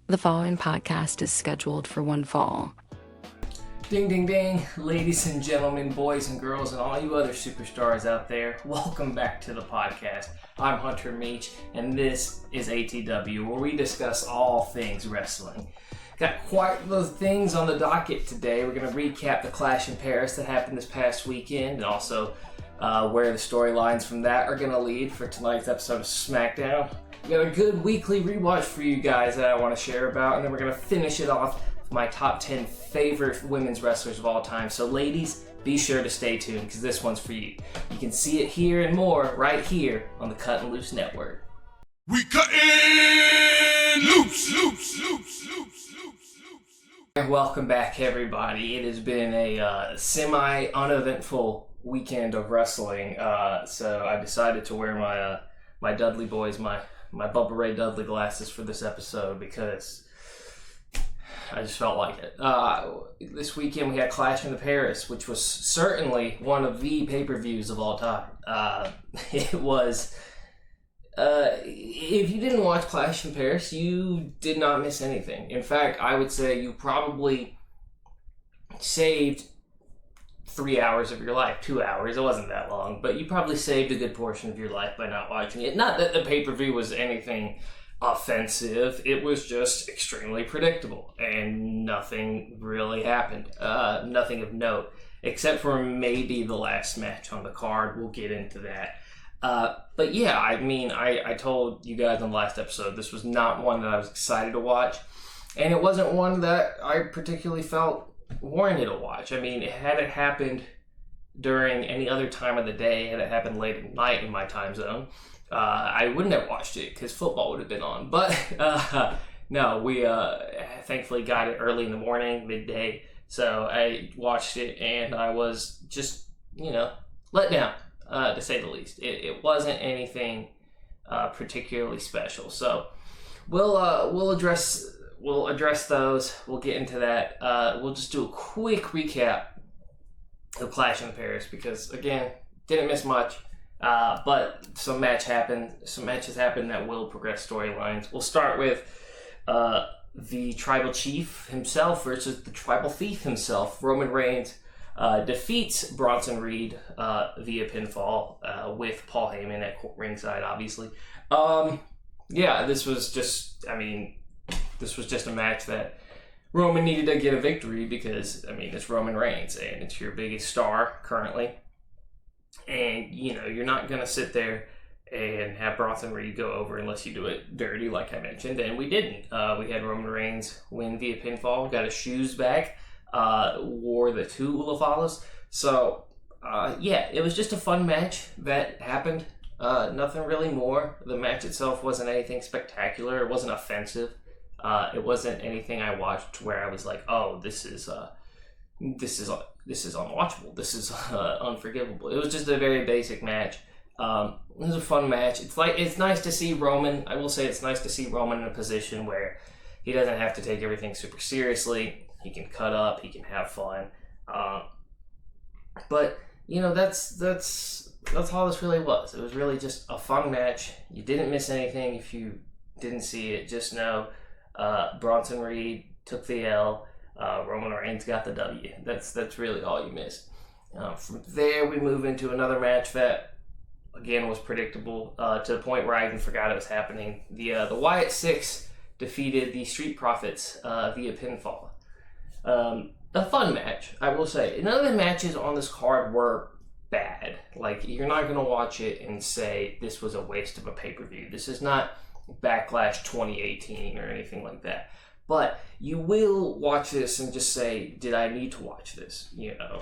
The following podcast is scheduled for one fall. Ding, ding, ding. Ladies and gentlemen, boys and girls, and all you other superstars out there, welcome back to the podcast. I'm Hunter Meach, and this is ATW, where we discuss all things wrestling. Got quite the things on the docket today. We're going to recap the Clash in Paris that happened this past weekend, and also where the storylines from that are going to lead for tonight's episode of Smackdown. We got a good weekly rewatch for you guys that I want to share about, and then we're going to finish it off with my top 10 favorite women's wrestlers of all time. So ladies, be sure to stay tuned because this one's for you. You can see it here and more right here on the Cut and Loose Network. We cutting loose. And welcome back, everybody. It has been a semi-uneventful weekend of wrestling, so I decided to wear my Dudley Boys, my Bubba Ray Dudley glasses for this episode because I just felt like it. This weekend we had Clash in Paris, which was certainly one of the pay-per-views of all time. It was... if you didn't watch Clash in Paris, you did not miss anything. In fact, I would say you probably saved 3 hours of your life, 2 hours. It wasn't that long, but you probably saved a good portion of your life by not watching it. Not that the pay-per-view was anything offensive. It was just extremely predictable, and nothing really happened. Nothing of note, except for maybe the last match on the card. We'll get into that. But yeah, I mean, I told you guys on the last episode, this was not one that I was excited to watch, and it wasn't one that I particularly felt warranted a watch. I mean, had it happened during any other time of the day, had it happened late at night in my time zone, I wouldn't have watched it because football would have been on. But no, we thankfully got it early in the morning, midday, so I watched it and I was just, let down, to say the least. It wasn't anything particularly special. So we'll address those. We'll get into that. We'll just do a quick recap of Clash in Paris because, again, didn't miss much. But some matches happened that will progress storylines. We'll start with the Tribal Chief himself versus the Tribal Thief himself. Roman Reigns defeats Bronson Reed via pinfall with Paul Heyman at ringside, obviously. This was just a match that Roman needed to get a victory because, it's Roman Reigns and it's your biggest star currently. And, you're not going to sit there and have Bronson Reed go over unless you do it dirty, like I mentioned. And we didn't. We had Roman Reigns win via pinfall, got his shoes back, wore the two Ulafalas. So, it was just a fun match that happened. Nothing really more. The match itself wasn't anything spectacular. It wasn't offensive. It wasn't anything I watched where I was like, oh, this is unwatchable. This is unforgivable. It was just a very basic match. It was a fun match. It's nice to see Roman. I will say it's nice to see Roman in a position where he doesn't have to take everything super seriously. He can cut up. He can have fun. But that's all this really was. It was really just a fun match. You didn't miss anything if you didn't see it. Just know Bronson Reed took the L. Roman Reigns got the W. That's really all you missed. From there, we move into another match that, again, was predictable to the point where I even forgot it was happening. The Wyatt Six defeated the Street Profits via pinfall. A fun match, I will say. None of the matches on this card were bad. Like, you're not going to watch it and say this was a waste of a pay-per-view. This is not Backlash 2018 or anything like that. But you will watch this and just say, did I need to watch this?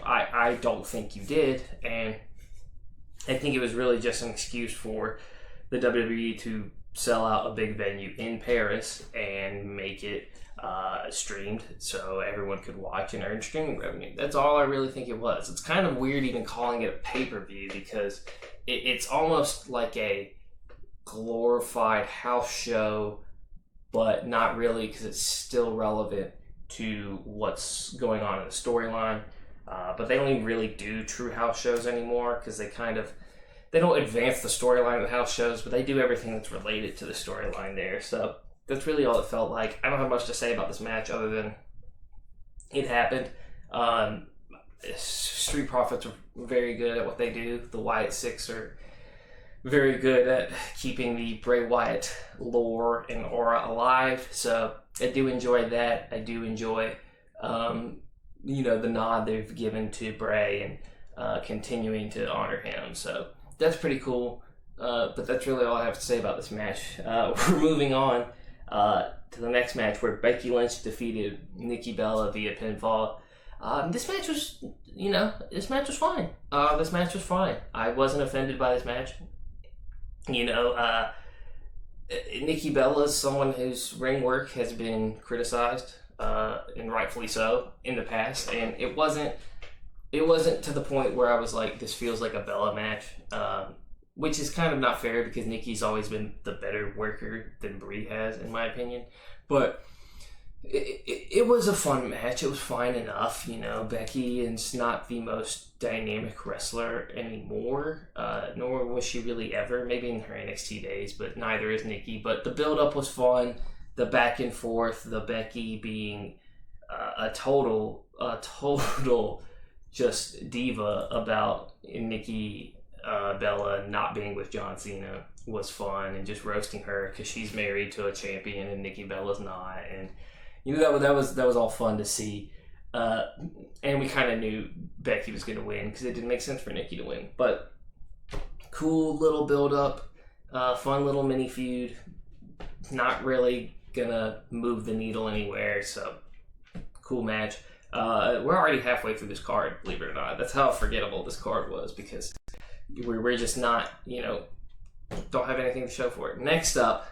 I don't think you did. And I think it was really just an excuse for the WWE to sell out a big venue in Paris and make it streamed so everyone could watch and earn streaming revenue. That's all I really think it was. It's kind of weird even calling it a pay-per-view because it's almost like a glorified house show, but not really because it's still relevant to what's going on in the storyline. But they don't even really do true house shows anymore because they don't advance the storyline of the house shows, but they do everything that's related to the storyline there. So that's really all it felt like. I don't have much to say about this match other than it happened. Street Profits are very good at what they do. The Wyatt Six are very good at keeping the Bray Wyatt lore and aura alive. So I do enjoy that. I do enjoy, the nod they've given to Bray and continuing to honor him. So that's pretty cool. But that's really all I have to say about this match. We're moving on to the next match where Becky Lynch defeated Nikki Bella via pinfall. This match was fine. This match was fine. I wasn't offended by this match. Nikki Bella is someone whose ring work has been criticized, and rightfully so, in the past, and it wasn't to the point where I was like, this feels like a Bella match, which is kind of not fair because Nikki's always been the better worker than Brie has, in my opinion. But it was a fun match. It was fine enough. Becky is not the most dynamic wrestler anymore, nor was she really ever, maybe in her NXT days, but neither is Nikki. But the build-up was fun. The back and forth, the Becky being a total just diva about Nikki Bella not being with John Cena was fun, and just roasting her because she's married to a champion and Nikki Bella's not, and that was all fun to see, and we kind of knew Becky was going to win because it didn't make sense for Nikki to win. But cool little build up, fun little mini feud, not really gonna move the needle anywhere. So cool match. We're already halfway through this card, believe it or not. That's how forgettable this card was because we're just not, don't have anything to show for it. Next up,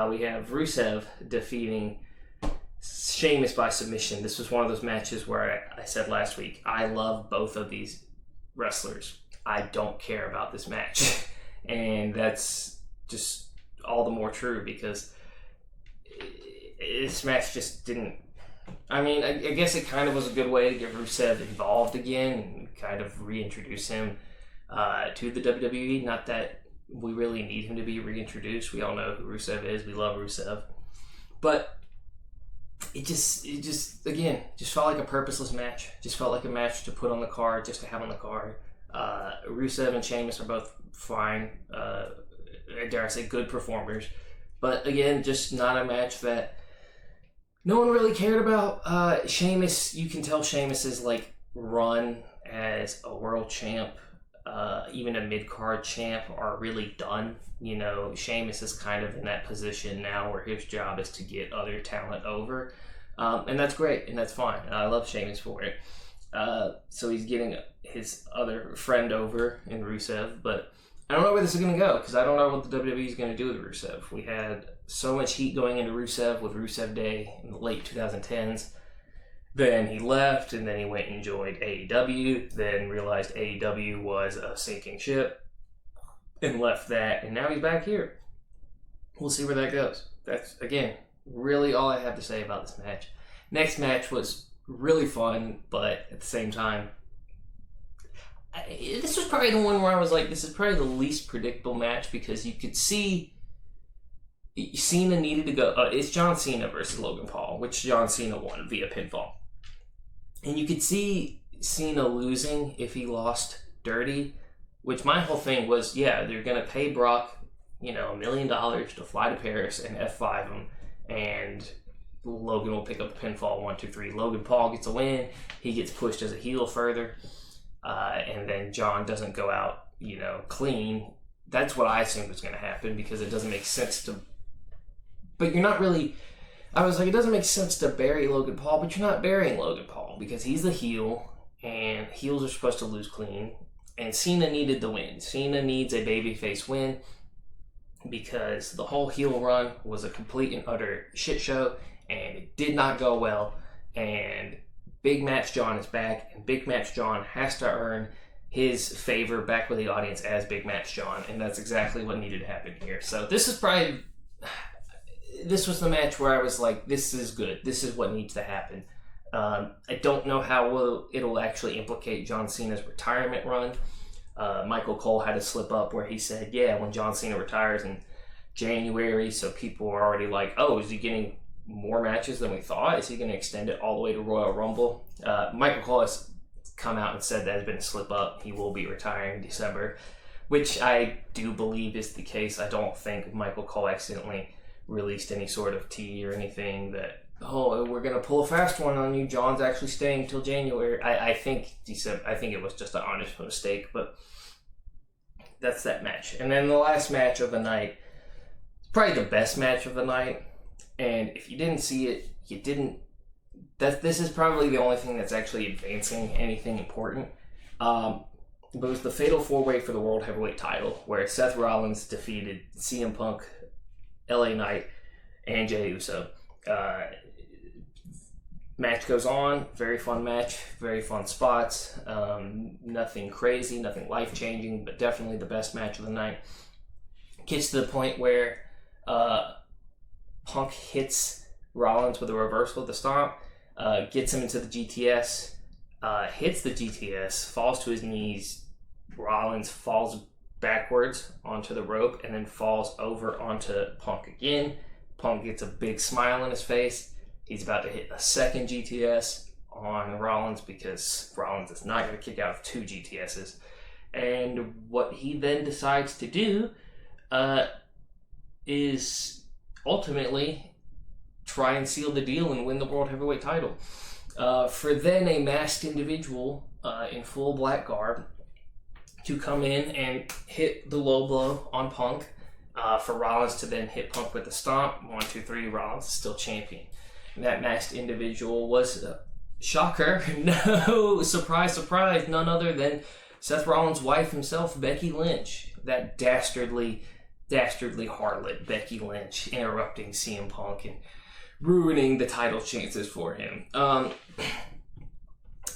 we have Rusev defeating Sheamus by submission. This was one of those matches where I said last week, I love both of these wrestlers. I don't care about this match. And that's just all the more true because this match just didn't... I mean, I guess it kind of was a good way to get Rusev involved again and kind of reintroduce him to the WWE. Not that we really need him to be reintroduced. We all know who Rusev is. We love Rusev. But it just again, just felt like a purposeless match. Just felt like a match to put on the card, just to have on the card. Rusev and Sheamus are both fine. Dare I say, good performers. But again, just not a match that no one really cared about. Sheamus, you can tell Sheamus's run as a world champ, even a mid-card champ, are really done. Sheamus is kind of in that position now where his job is to get other talent over. And that's great, and that's fine. I love Sheamus for it. So he's getting his other friend over in Rusev, but I don't know where this is going to go because I don't know what the WWE is going to do with Rusev. We had so much heat going into Rusev with Rusev Day in the late 2010s. Then he left, and then he went and joined AEW, then realized AEW was a sinking ship, and left that, and now he's back here. We'll see where that goes. That's, again, really all I have to say about this match. Next match was really fun, but at the same time, this was probably the one where I was like, this is probably the least predictable match because you could see Cena needed to go. It's John Cena versus Logan Paul, which John Cena won via pinfall. And you could see Cena losing if he lost dirty, which my whole thing was, yeah, they're going to pay Brock, $1 million to fly to Paris and F5 him, and Logan will pick up the pinfall 1, 2, 3. Logan Paul gets a win. He gets pushed as a heel further. And then John doesn't go out, clean. That's what I assumed was going to happen because it doesn't make sense to... But you're not really... I was like, it doesn't make sense to bury Logan Paul, but you're not burying Logan Paul because he's the heel, and heels are supposed to lose clean. And Cena needed the win. Cena needs a babyface win because the whole heel run was a complete and utter shit show, and it did not go well. And Big Match John is back, and Big Match John has to earn his favor back with the audience as Big Match John, and that's exactly what needed to happen here. So this was the match where I was like, this is good. This is what needs to happen. I don't know how it'll actually implicate John Cena's retirement run. Michael Cole had a slip up where he said, yeah, when John Cena retires in January, so people are already like, oh, is he getting more matches than we thought? Is he going to extend it all the way to Royal Rumble? Michael Cole has come out and said that has been a slip up. He will be retiring in December, which I do believe is the case. I don't think Michael Cole accidentally released any sort of tea or anything that, oh, we're going to pull a fast one on you. John's actually staying till January. I think it was just an honest mistake, but that's that match. And then the last match of the night, probably the best match of the night. And if you didn't see it, you didn't. This is probably the only thing that's actually advancing anything important. It was the Fatal 4-Way for the World Heavyweight title, where Seth Rollins defeated CM Punk, LA Knight, and Jey Uso. Match goes on. Very fun match. Very fun spots. Nothing crazy, nothing life-changing, but definitely the best match of the night. Gets to the point where Punk hits Rollins with a reversal of the stomp, gets him into the GTS, hits the GTS, falls to his knees. Rollins falls backwards onto the rope and then falls over onto Punk again. Punk gets a big smile on his face. He's about to hit a second GTS on Rollins because Rollins is not going to kick out of 2 GTSs. And what he then decides to do is ultimately try and seal the deal and win the World Heavyweight title. For then a masked individual in full black garb to come in and hit the low blow on Punk, for Rollins to then hit Punk with the stomp. 1, 2, 3, Rollins is still champion. And that masked individual was, shocker, no, surprise, surprise, none other than Seth Rollins' wife himself, Becky Lynch. That dastardly harlot, Becky Lynch, interrupting CM Punk and ruining the title chances for him.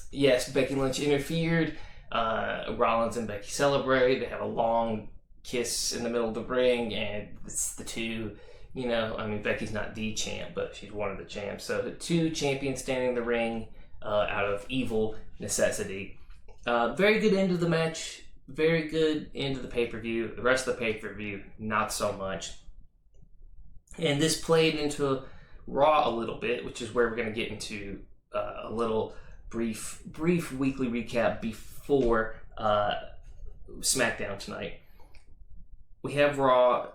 Yes, Becky Lynch interfered. Rollins and Becky celebrate. They have a long kiss in the middle of the ring, and it's the two, Becky's not the champ, but she's one of the champs. So the 2 champions standing in the ring out of evil necessity. Very good end of the match. Very good end of the pay-per-view. The rest of the pay-per-view, not so much. And this played into Raw a little bit, which is where we're going to get into a little brief weekly recap before SmackDown tonight. We have Raw.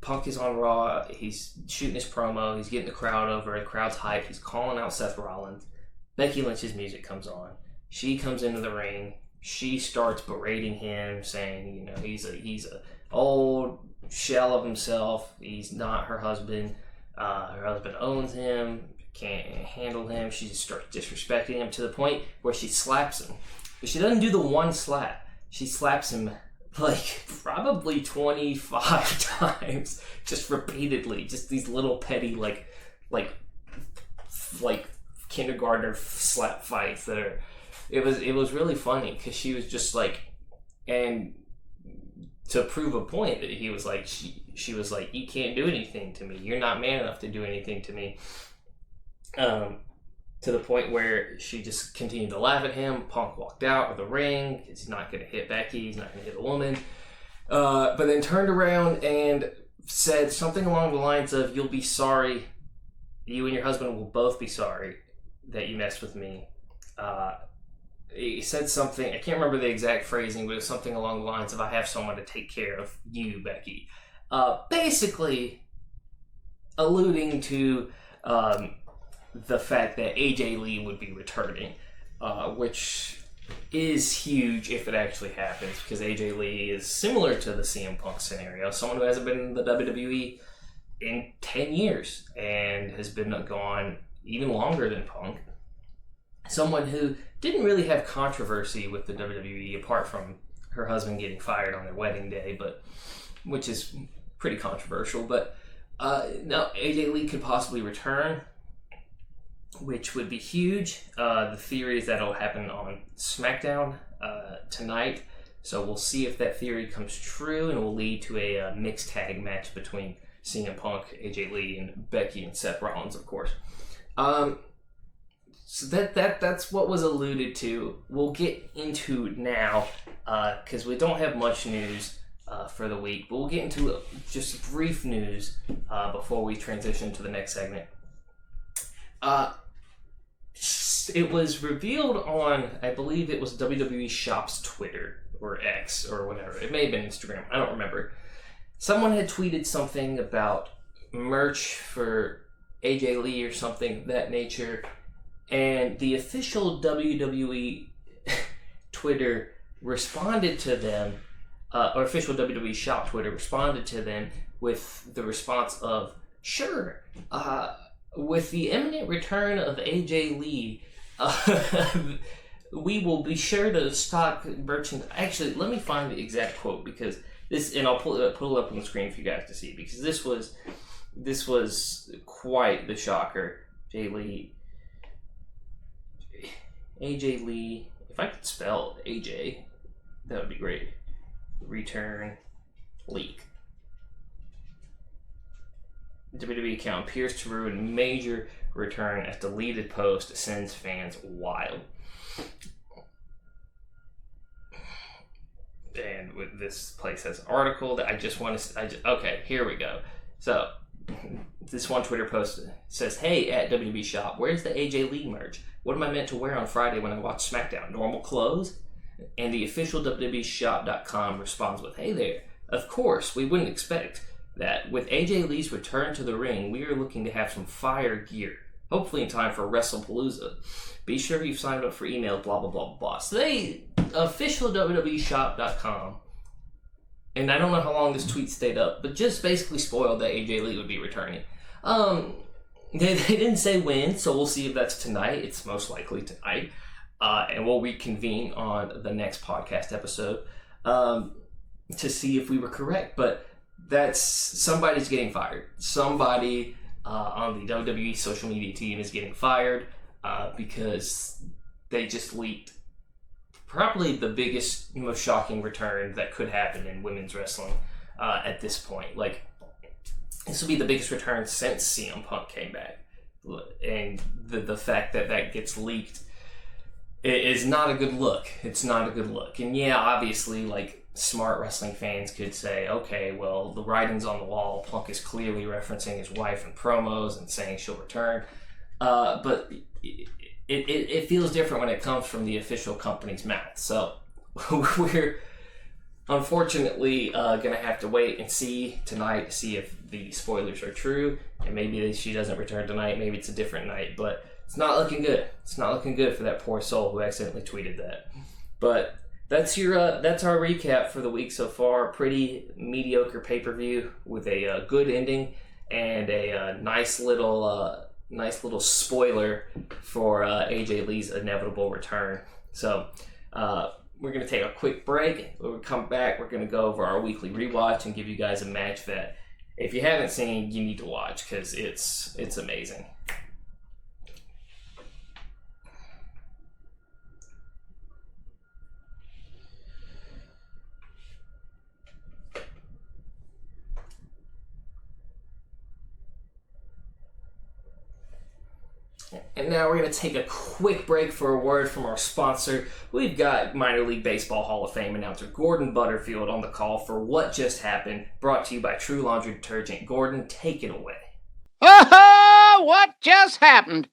Punk is on Raw. He's shooting his promo. He's getting the crowd over. The crowd's hyped. He's calling out Seth Rollins. Becky Lynch's music comes on. She comes into the ring. She starts berating him, saying, he's a old shell of himself. He's not her husband. Her husband owns him. Can't handle him. She just starts disrespecting him to the point where she slaps him. But she doesn't do the one slap. She slaps him probably 25 times, just repeatedly. Just these little petty like kindergartner slap fights that are. It was really funny because she was just and to prove a point that he was she was like, you can't do anything to me. You're not man enough to do anything to me. To the point where she just continued to laugh at him. Punk walked out of the ring because he's not going to hit Becky. He's not going to hit a woman. But then turned around and said something along the lines of, you'll be sorry. You and your husband will both be sorry that you messed with me. He said something, I can't remember the exact phrasing, but it was something along the lines of, I have someone to take care of you, Becky. Basically alluding to the fact that AJ Lee would be returning, which is huge if it actually happens, because AJ Lee is similar to the CM Punk scenario, someone who hasn't been in the WWE in 10 years and has been gone even longer than Punk. Someone who didn't really have controversy with the WWE apart from her husband getting fired on their wedding day, but which is pretty controversial. But now AJ Lee could possibly return, which would be huge. The theory is that it'll happen on SmackDown tonight. So we'll see if that theory comes true, and it will lead to a mixed tag match between CM Punk, AJ Lee, and Becky and Seth Rollins, of course. So that's what was alluded to. We'll get into now, because we don't have much news. for the week. But we'll get into just brief news before we transition to the next segment. It was revealed on, I believe it was WWE Shop's Twitter or X or whatever. It may have been Instagram. I don't remember. Someone had tweeted something about merch for AJ Lee or something of that nature, and the official WWE Twitter responded to them, or official WWE Shop Twitter responded to them with the response of, sure, with the imminent return of AJ Lee, we will be sure to stock merchandise. Actually, let me find the exact quote, because this, and I'll pull it up on the screen for you guys to see, because this was quite the shocker. AJ Lee, if I could spell AJ, that would be great. Return leak. WWE account appears to ruin major return as deleted post sends fans wild. And with this place has an article that I just want to. Okay, here we go. So this one Twitter post says, "Hey, at WWE Shop, where's the AJ Lee merch? What am I meant to wear on Friday when I watch SmackDown? Normal clothes?" And the official WWEshop.com responds with, "Hey there, of course, we wouldn't expect that. With AJ Lee's return to the ring, we are looking to have some fire gear, hopefully in time for WrestlePalooza. Be sure you've signed up for email, blah, blah, blah, blah." So they, official WWEshop.com, and I don't know how long this tweet stayed up, but just basically spoiled that AJ Lee would be returning. They didn't say when, so we'll see if that's tonight. It's most likely tonight. And we'll reconvene on the next podcast episode to see if we were correct. But that's, somebody's getting fired. Somebody on the WWE social media team is getting fired because they just leaked probably the biggest, most shocking return that could happen in women's wrestling at this point. Like, this will be the biggest return since CM Punk came back. And the fact that that gets leaked is not a good look. It's not a good look. And yeah, obviously, like, smart wrestling fans could say, okay, well, the writing's on the wall. Punk is clearly referencing his wife in promos and saying she'll return. But it feels different when it comes from the official company's mouth. So we're unfortunately going to have to wait and see tonight to see if the spoilers are true. And maybe she doesn't return tonight. Maybe it's a different night. But it's not looking good. It's not looking good for that poor soul who accidentally tweeted that. But that's our recap for the week so far. Pretty mediocre pay-per-view with a good ending and a nice little spoiler for AJ Lee's inevitable return. So we're going to take a quick break. When we come back, we're going to go over our weekly rewatch and give you guys a match that, if you haven't seen, you need to watch because it's amazing. And now we're going to take a quick break for a word from our sponsor. We've got Minor League Baseball Hall of Fame announcer Gordon Butterfield on the call for What Just Happened, brought to you by True Laundry Detergent. Gordon, take it away. Oh, what just happened?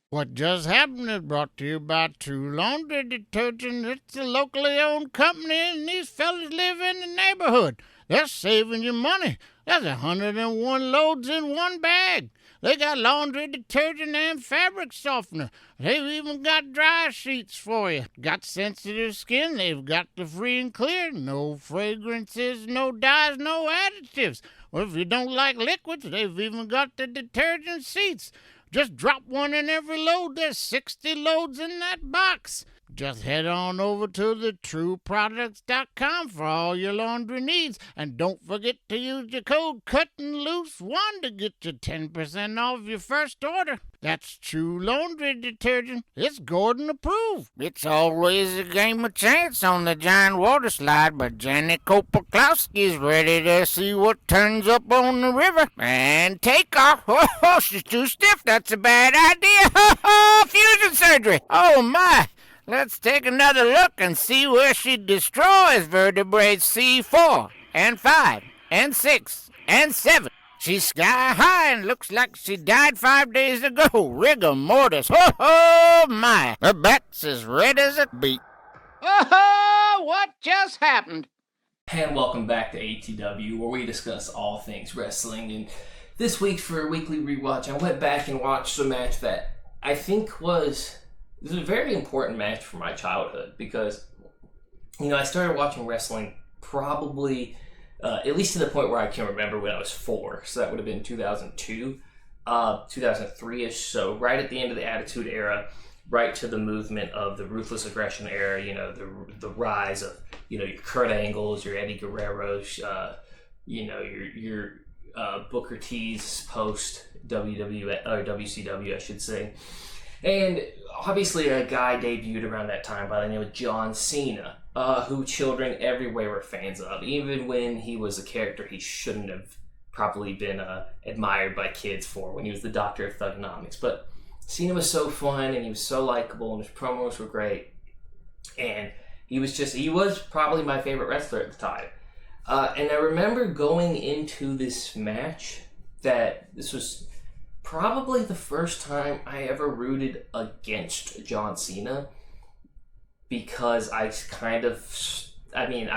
What Just Happened is brought to you by True Laundry Detergent. It's a locally owned company, and these fellas live in the neighborhood. They're saving you money. That's 101 loads in one bag. They got laundry detergent and fabric softener. They've even got dry sheets for you. Got sensitive skin, they've got the free and clear. No fragrances, no dyes, no additives. Or if you don't like liquids, they've even got the detergent sheets. Just drop one in every load. There's 60 loads in that box. Just head on over to thetrueproducts.com for all your laundry needs. And don't forget to use your code CUTTINGLOOSE1 to get you 10% off your first order. That's True Laundry Detergent. It's Gordon approved. It's always a game of chance on the giant water slide, but Janet Kopakowski's ready to see what turns up on the river. And take off. Oh, she's too stiff. That's a bad idea. Fusion surgery. Oh, my. Let's take another look and see where she destroys vertebrae C4. and 5 and 6 and 7. She's sky high and looks like she died 5 days ago. Rigor mortis. Ho my. Her back's as red as a beet. Oh, what just happened? And welcome back to ATW, where we discuss all things wrestling. And this week for Weekly Rewatch, I went back and watched a match that I think was a very important match for my childhood, because, I started watching wrestling probably, at least to the point where I can remember, when I was 4. So that would have been 2002, 2003-ish. So right at the end of the Attitude Era, right to the movement of the Ruthless Aggression era, the rise of, your Kurt Angles, your Eddie Guerreros, your Booker T's post WWE, or WCW, I should say. And obviously a guy debuted around that time by the name of John Cena, who children everywhere were fans of, even when he was a character he shouldn't have probably been admired by kids for, when he was the Doctor of Thugonomics. But Cena was so fun, and he was so likable, and his promos were great, and he was probably my favorite wrestler at the time. And I remember going into this match that this was probably the first time I ever rooted against John Cena, because I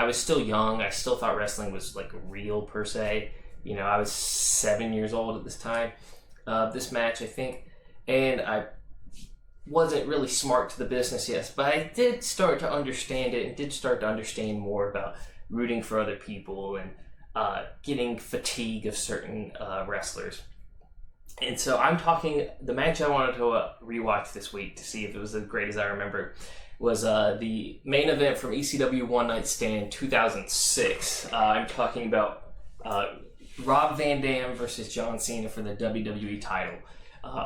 was still young. I still thought wrestling was like real, per se. I was 7 years old at this time, this match, I think. And I wasn't really smart to the business yet, but I did start to understand it, and did start to understand more about rooting for other people and getting fatigue of certain wrestlers. And so the match I wanted to rewatch this week to see if it was as great as I remember was the main event from ECW One Night Stand 2006. I'm talking about Rob Van Dam versus John Cena for the WWE title.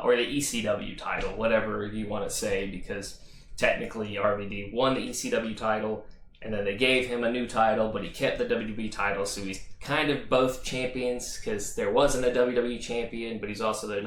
Or the ECW title, whatever you want to say, because technically RVD won the ECW title, and then they gave him a new title, but he kept the WWE title, so he's kind of both champions, because there wasn't a WWE champion, but he's also the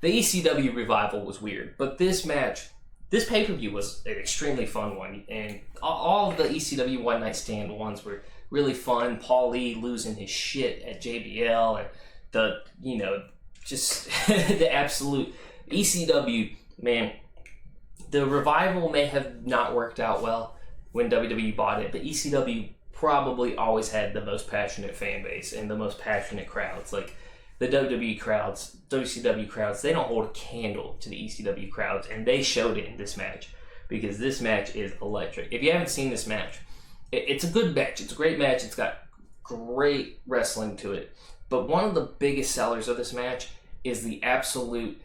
ECW revival was weird. But this pay-per-view was an extremely fun one, and all of the ECW One Night Stand ones were really fun. Paul Lee losing his shit at JBL, and just the absolute ECW, man. The revival may have not worked out well when WWE bought it, but ECW probably always had the most passionate fan base and the most passionate crowds. Like the WWE crowds, WCW crowds, they don't hold a candle to the ECW crowds, and they showed it in this match, because this match is electric. If you haven't seen this match, it's a good match. It's a great match. It's got great wrestling to it. But one of the biggest sellers of this match is the absolute,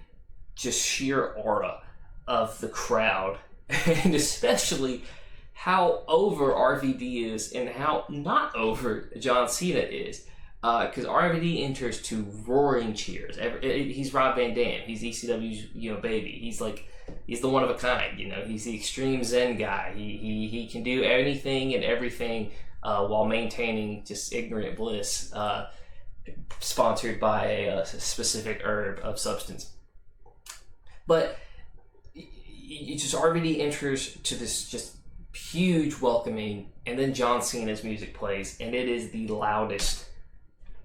just sheer aura of the crowd, and especially how over RVD is and how not over John Cena is. Because RVD enters to roaring cheers. He's Rob Van Dam. He's ECW's baby. He's the one of a kind. He's the extreme Zen guy. He can do anything and everything while maintaining just ignorant bliss. Sponsored by a specific herb of substance. But RVD enters to this just huge welcoming, and then John Cena's music plays, and it is the loudest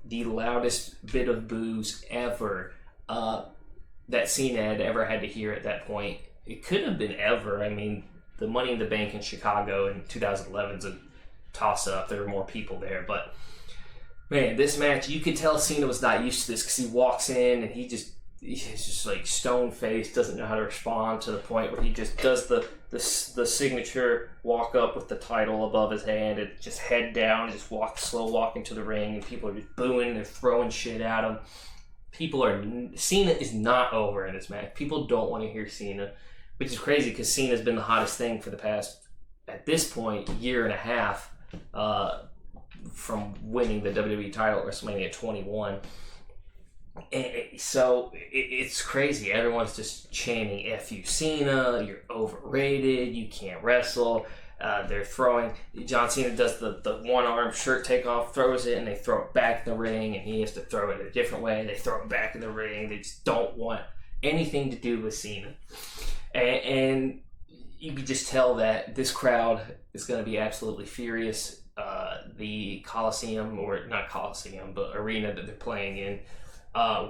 bit of boos ever that Cena had ever had to hear at that point. It could have been ever. I mean, the Money in the Bank in Chicago in 2011 is a toss-up. There were more people there, but man, this match, you could tell Cena was not used to this, because he walks in and he's just like stone-faced, doesn't know how to respond, to the point where he just does the signature walk up with the title above his hand and just head down and just slow walk into the ring, and people are just booing and they're throwing shit at him. Cena is not over in this match. People don't want to hear Cena, which is crazy, because Cena's been the hottest thing for the past, at this point, year and a half, from winning the WWE title at WrestleMania 21. And so it's crazy. Everyone's just chanting "F you, Cena, you're overrated, you can't wrestle." They're throwing, John Cena does the one-arm shirt takeoff, throws it, and they throw it back in the ring, and he has to throw it a different way. They throw it back in the ring. They just don't want anything to do with Cena. And you could just tell that this crowd is going to be absolutely furious. the Coliseum, or not Coliseum, but arena that they're playing in,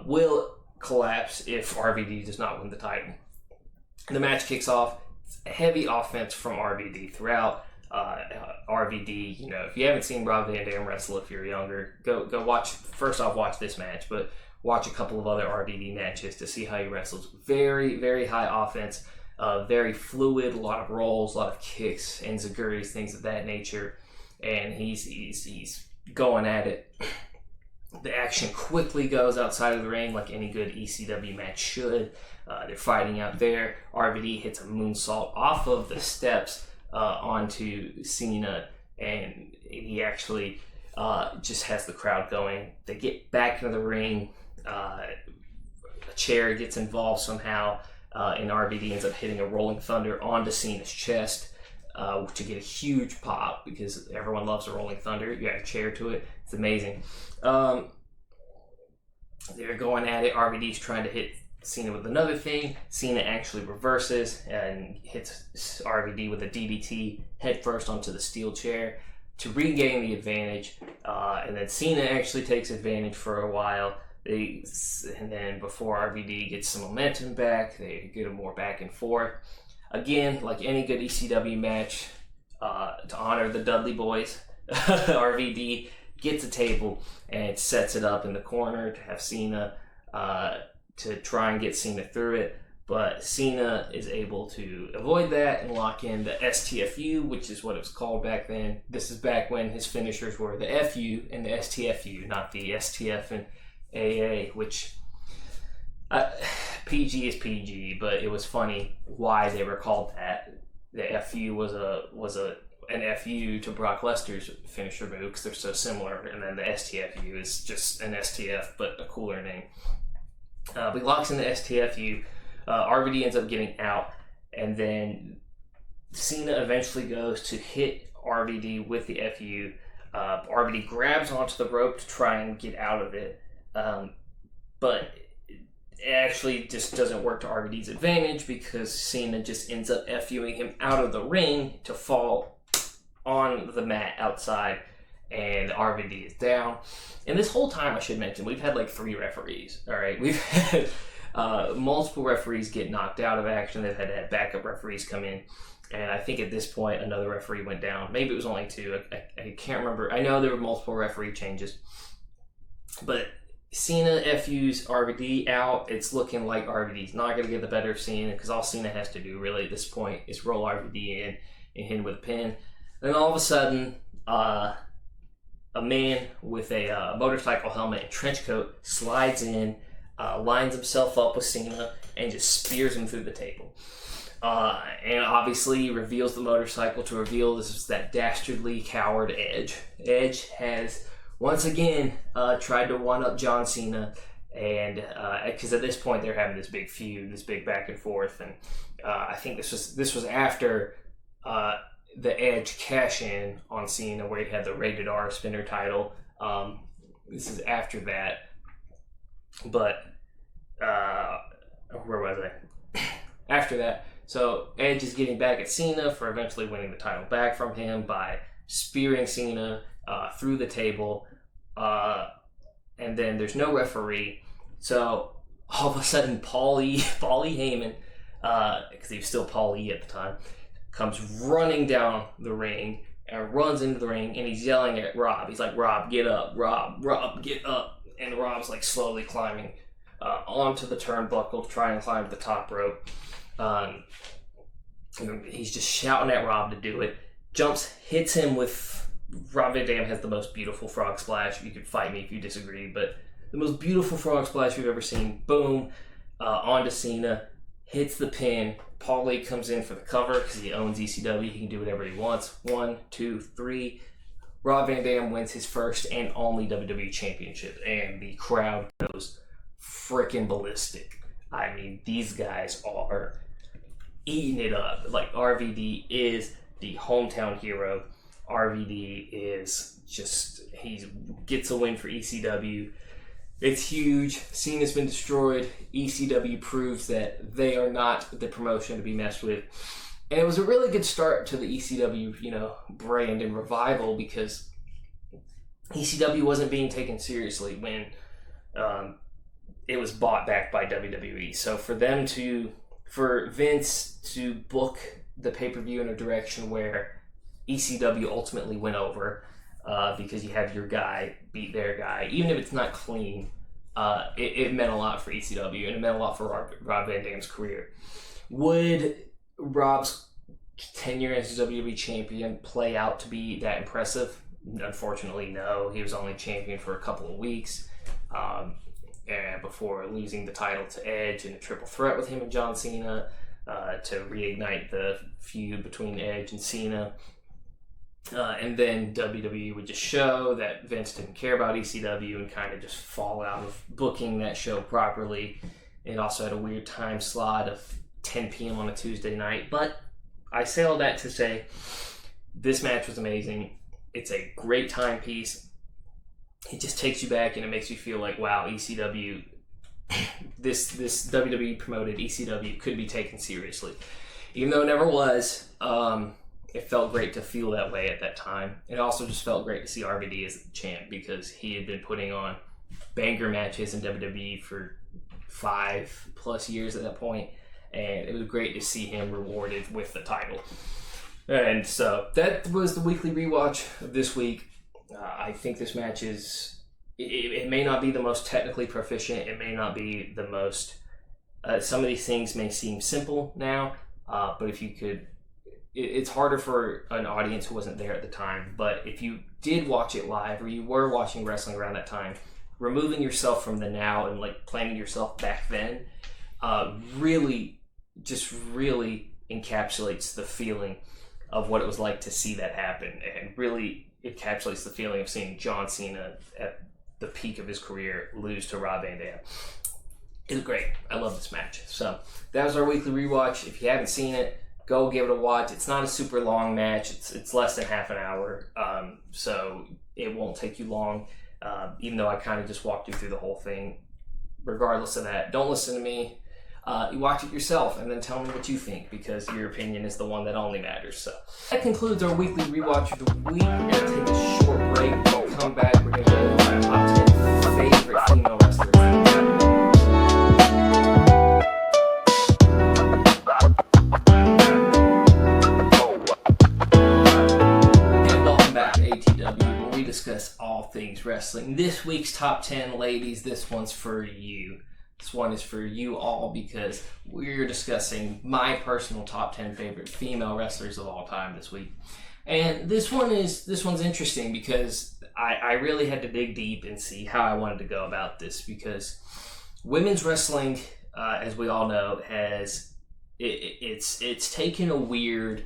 will collapse if RVD does not win the title. The match kicks off. Heavy offense from RVD throughout. RVD, if you haven't seen Rob Van Dam wrestle, if you're younger, go watch. First off, watch this match, but watch a couple of other RVD matches to see how he wrestles. Very, very high offense, very fluid, a lot of rolls, a lot of kicks, enziguris, things of that nature, and he's going at it. The action quickly goes outside of the ring like any good ECW match should. They're fighting out there. RVD hits a moonsault off of the steps onto Cena, and he actually just has the crowd going. They get back into the ring. A chair gets involved somehow, and RVD ends up hitting a Rolling Thunder onto Cena's chest to get a huge pop, because everyone loves a Rolling Thunder. You add a chair to it. It's amazing. They're going at it. RVD's trying to hit Cena with another thing. Cena actually reverses and hits RVD with a DDT headfirst onto the steel chair to regain the advantage. And then Cena actually takes advantage for a while. And then before RVD gets some momentum back, they get a more back and forth. Again, like any good ECW match, to honor the Dudley Boys, RVD gets a table and sets it up in the corner to have Cena to try and get Cena through it. But Cena is able to avoid that and lock in the STFU, which is what it was called back then. This is back when his finishers were the FU and the STFU, not the STF and AA, which PG is PG, but it was funny why they were called that. The FU was an FU to Brock Lesnar's finisher move because they're so similar, and then the STFU is just an STF but a cooler name. But he locks in the STFU. RVD ends up getting out, and then Cena eventually goes to hit RVD with the FU. RVD grabs onto the rope to try and get out of it, but it actually just doesn't work to RVD's advantage because Cena just ends up FUing him out of the ring to fall on the mat outside, and RVD is down. And this whole time, I should mention, we've had like 3 referees, all right? We've had multiple referees get knocked out of action. They've had to have backup referees come in. And I think at this point, another referee went down. Maybe it was only 2. I can't remember. I know there were multiple referee changes. But Cena FU's RVD out. It's looking like RVD's not going to get the better of Cena, because all Cena has to do really at this point is roll RVD in and hit him with a pin. Then all of a sudden, a man with a motorcycle helmet and trench coat slides in, lines himself up with Cena, and just spears him through the table. And obviously reveals the motorcycle to reveal this is that dastardly coward Edge. Edge has once again tried to one-up John Cena, and because at this point they're having this big feud, this big back and forth, and I think this was after the Edge cash-in on Cena, where he had the Rated R spinner title. This is after that, but where was I? After that, so Edge is getting back at Cena for eventually winning the title back from him by spearing Cena through the table, and then there's no referee, so all of a sudden Paulie Heyman, because he was still Paul E at the time, comes running down the ring and runs into the ring, and he's yelling at Rob. He's like, "Rob, get up! Rob, get up!" And Rob's like slowly climbing onto the turnbuckle to try and climb the top rope. He's just shouting at Rob to do it. Jumps, hits him with... Rob Van Dam has the most beautiful frog splash. You can fight me if you disagree, but the most beautiful frog splash we've ever seen. Boom, onto Cena, hits the pin. Paulie comes in for the cover because he owns ECW. He can do whatever he wants. 1, 2, 3. Rob Van Dam wins his first and only WWE Championship, and the crowd goes freaking ballistic. I mean, these guys are eating it up. Like, RVD is the hometown hero. RVD is just, he gets a win for ECW. It's huge. Cena's been destroyed. ECW proves that they are not the promotion to be messed with. And it was a really good start to the ECW, brand and revival, because ECW wasn't being taken seriously when it was bought back by WWE. So for Vince to book the pay-per-view in a direction where ECW ultimately went over, because you have your guy beat their guy, even if it's not clean, it meant a lot for ECW, and it meant a lot for Rob Van Dam's career. Would Rob's tenure as WWE champion play out to be that impressive? Unfortunately, no. He was only champion for a couple of weeks, and before losing the title to Edge in a triple threat with him and John Cena, to reignite the feud between Edge and Cena. And then WWE would just show that Vince didn't care about ECW and kind of just fall out of booking that show properly. It also had a weird time slot of 10 p.m. on a Tuesday night. But I say all that to say this match was amazing. It's a great timepiece. It just takes you back and it makes you feel like, wow, ECW, this WWE promoted ECW could be taken seriously. Even though it never was, it felt great to feel that way at that time. It also just felt great to see RVD as the champ because he had been putting on banger matches in WWE for 5+ years at that point, and it was great to see him rewarded with the title. And so that was the weekly rewatch of this week. I think this match is, it may not be the most technically proficient, it may not be the most, some of these things may seem simple now, but if you could, it's harder for an audience who wasn't there at the time, but if you did watch it live or you were watching wrestling around that time, removing yourself from the now and like planning yourself back then really encapsulates the feeling of what it was like to see that happen, and really encapsulates the feeling of seeing John Cena at the peak of his career lose to Rob Van Dam. It was great. I love this match. So that was our weekly rewatch. If you haven't seen it, go give it a watch. It's not a super long match. It's less than half an hour, so it won't take you long, even though I kind of just walked you through the whole thing. Regardless of that, don't listen to me. You watch it yourself and then tell me what you think, because your opinion is the one that only matters. So that concludes our weekly rewatch of the week. We're going to take a short break. When we come back, we're going to go over my top 10 favorite female wrestlers. ATW, where we discuss all things wrestling. This week's top 10, ladies, this one's for you. This one is for you all because we're discussing my personal top 10 favorite female wrestlers of all time this week. And this one's interesting because I really had to dig deep and see how I wanted to go about this, because women's wrestling, as we all know, it's taken a weird.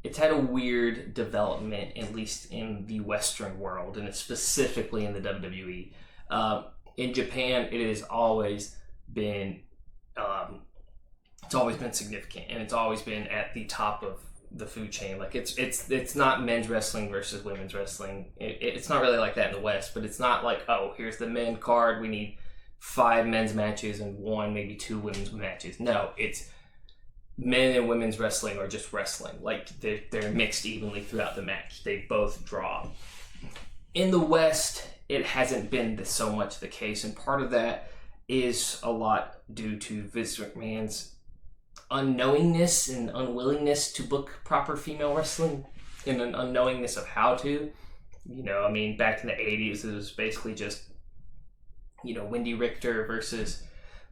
It's had a weird development, at least in the Western world, and specifically in the WWE. In Japan, it has always been, significant, and it's always been at the top of the food chain. Like it's not men's wrestling versus women's wrestling. It's not really like that in the West, but it's not like, oh, here's the men card. We need 5 men's matches and 1, maybe 2 women's matches. No, it's men and women's wrestling are just wrestling. Like they're mixed evenly throughout the match. They both draw. In the West, it hasn't been so much the case, and part of that is a lot due to Vince McMahon's unknowingness and unwillingness to book proper female wrestling, and an unknowingness of how to. Back in the 80s, it was basically just, Wendy Richter versus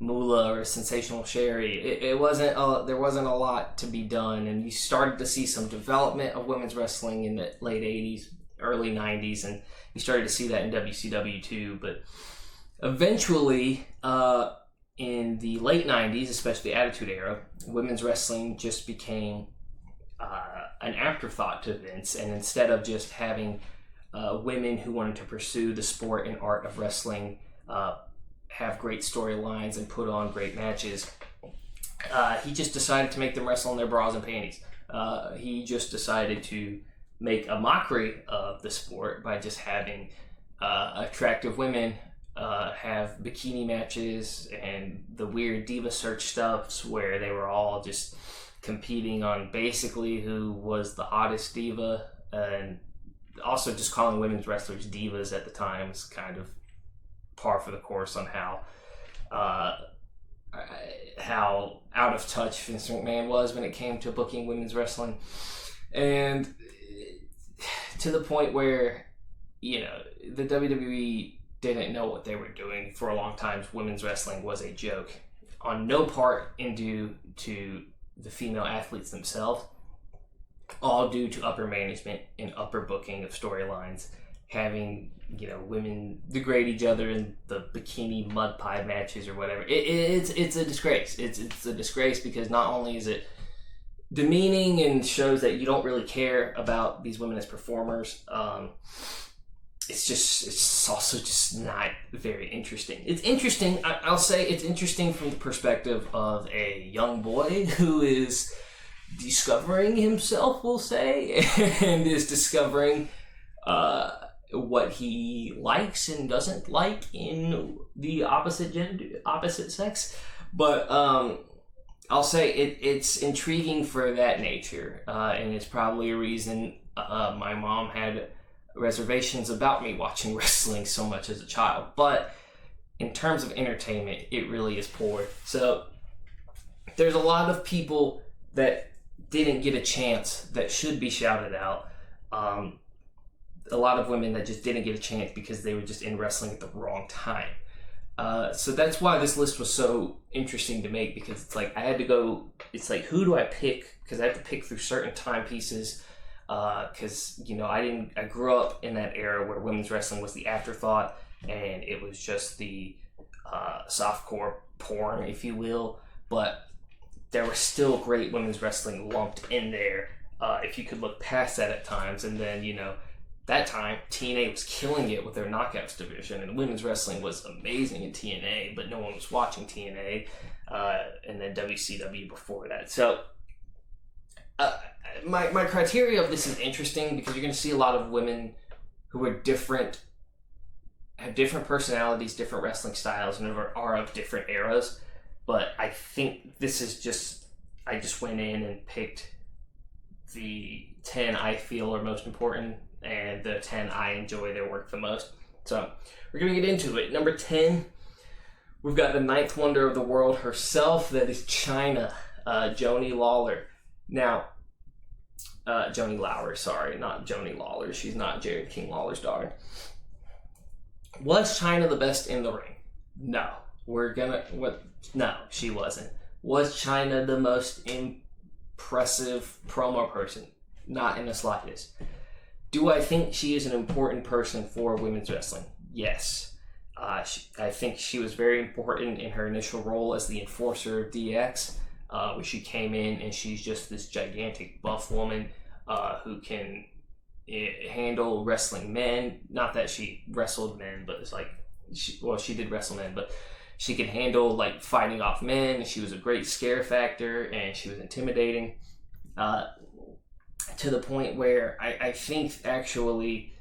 Moolah or Sensational Sherry. It wasn't there wasn't a lot to be done, and you started to see some development of women's wrestling in the late 80s, early 90s, and you started to see that in WCW too. But eventually, in the late 90s, especially the Attitude Era, women's wrestling just became an afterthought to Vince, and instead of just having women who wanted to pursue the sport and art of wrestling have great storylines and put on great matches, he just decided to make them wrestle in their bras and panties. He just decided to make a mockery of the sport by just having attractive women have bikini matches and the weird diva search stuffs where they were all just competing on basically who was the hottest diva, and also just calling women's wrestlers divas at the time was kind of par for the course on how out of touch Vince McMahon was when it came to booking women's wrestling. And to the point where, you know, the WWE didn't know what they were doing for a long time. Women's wrestling was a joke, on no part due to the female athletes themselves, all due to upper management and upper booking of storylines, having, you know, women degrade each other in the bikini mud pie matches or whatever. It's a disgrace. It's a disgrace because not only is it demeaning and shows that you don't really care about these women as performers, it's also just not very interesting. It's interesting. I'll say it's interesting from the perspective of a young boy who is discovering himself, we'll say, and is discovering what he likes and doesn't like in the opposite sex. But I'll say it's intriguing for that nature, and it's probably a reason my mom had reservations about me watching wrestling so much as a child. But in terms of entertainment, it really is poor. So there's a lot of people that didn't get a chance that should be shouted out. A lot of women that just didn't get a chance because they were just in wrestling at the wrong time. So that's why this list was so interesting to make, because it's like I had to go, it's like, who do I pick? Because I have to pick through certain timepieces. Because, you know, I grew up in that era where women's wrestling was the afterthought, and it was just the softcore porn, if you will. But there was still great women's wrestling lumped in there, if you could look past that at times. And then, you know, that time TNA was killing it with their knockouts division, and women's wrestling was amazing in TNA, but no one was watching TNA, and then WCW before that. So my criteria of this is interesting because you're going to see a lot of women who are different, have different personalities, different wrestling styles, and are of different eras. But I think this is just, I just went in and picked the 10 I feel are most important and the 10 I enjoy their work the most. So we're going to get into it. Number 10, we've got the ninth wonder of the world herself. That is China, Joni Lawler. Now, Joni Lawler, sorry, not Joni Lawler. She's not Jared King Lawler's daughter. Was China the best in the ring? No. No, she wasn't. Was China the most impressive promo person? Not in the slightest. Do I think she is an important person for women's wrestling? Yes. I think she was very important in her initial role as the enforcer of DX. Where she came in and she's just this gigantic buff woman who can handle wrestling men. Not that she wrestled men, but it's like, she did wrestle men, but she could handle like fighting off men. She was a great scare factor and she was intimidating to the point where I think actually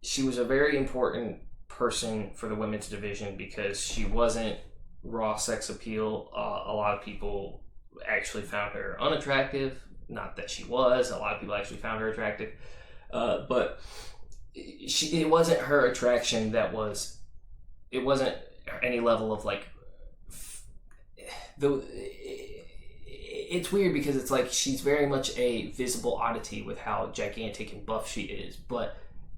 she was a very important person for the women's division because she wasn't raw sex appeal. A lot of people actually found her unattractive. Not that she was. A lot of people actually found her attractive. But it wasn't her attraction that was... It wasn't any level of like... It's weird because it's like she's very much a visible oddity with how gigantic and buff she is. But